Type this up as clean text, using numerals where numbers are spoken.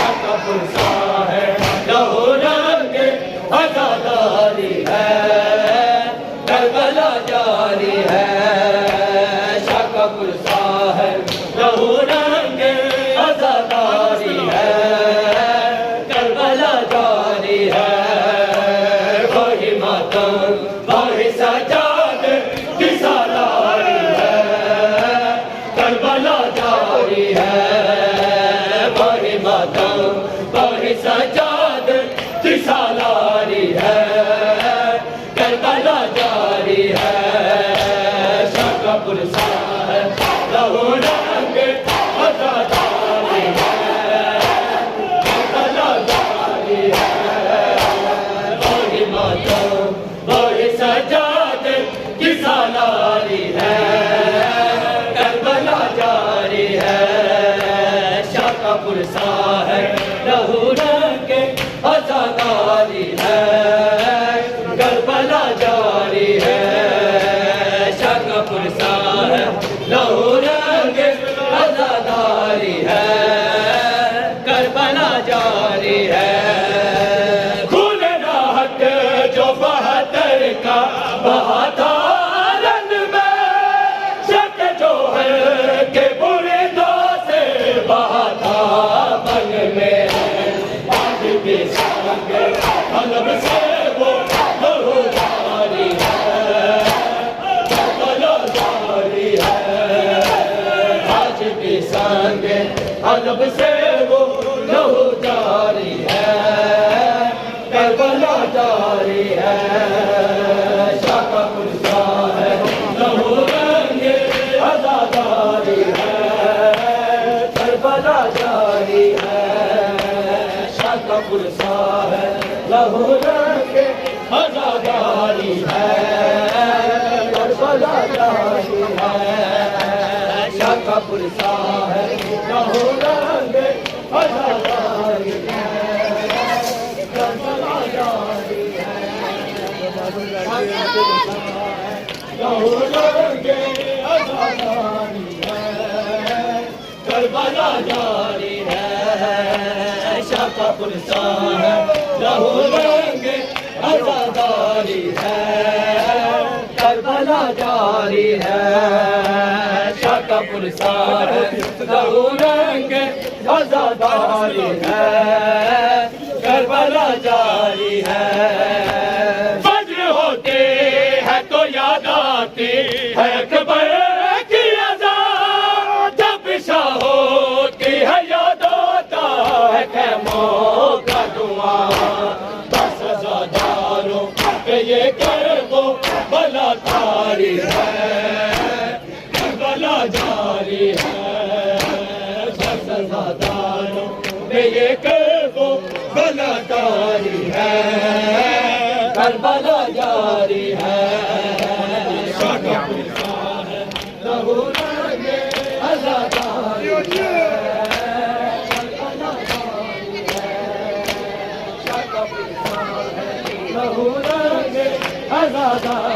شاکا پرسا ہے لہو رنگ عزاداری ہے کربلا جاری ہے شاکا پرسا ہے لہو رنگ عزاداری ہے کربلا جاری ہے وہی ماتم وہی سجاد کی سالاری ہے کربلا جاری ہے وہی ماتم وہی سجاد کی سالاری ہے کربلا جاری ہے شاکا پرسا ہے لہو رنگ عزاداری ہے کربلا جاری ہے وہی ماتم وہی سجاد کی سالاری ہے کربلا جاری ہے شاکا پرسا ہے لہو رنگ عزاداری ہے کربلا جاری ہے شاکا پرسا ہے لہو رنگ عزاداری ہے کربلا جاری ہے خون راحت جو بہتر کا بہا تھا رن میں شک جو ہے کہ برے دو سے بہا تھا من میں آج بھی سنگ حلب سے وہ لہو جاری ہے کربلا جاری ہے آج بھی سنگ حلب سے وہ لہو جاری ہے کربلا جاری ہے شاکا پرسا ہے لہو رنگ عزاداری ہے کربلا جاری ہے شاکا پرسا ہے لہو رنگ عزاداری ہے کربلا جاری ہے شاکا پرسا ہے لہو رنگ عزاداری ہے کربلا جاری ہے لہو رنگ عزاداری ہے کربلا جاری ہے شاکا پرسا ہے لہو رنگ عزاداری ہے کربلا جاری ہے شاکا پرسا ہے لہو رنگ عزاداری ہے کربلا جاری ہے فجر ہوتے ہے تو یاد آتی ہے اکبر کی اذان جب شاہ ہوتی ہے یاد آتا ہے خیموں کا دعا بس عزاداروں پہ یہ کر دو بلا تاری ہے کربلا جاری ہے بس عزاداروں پہ یہ کر دو بلا تاری ہے کربلا جاری ہے شاکا پرسا ہے لہو رنگ عزاداری ہے کربلا جاری ہے شاکا پرسا ہے لہو رنگ عزاداری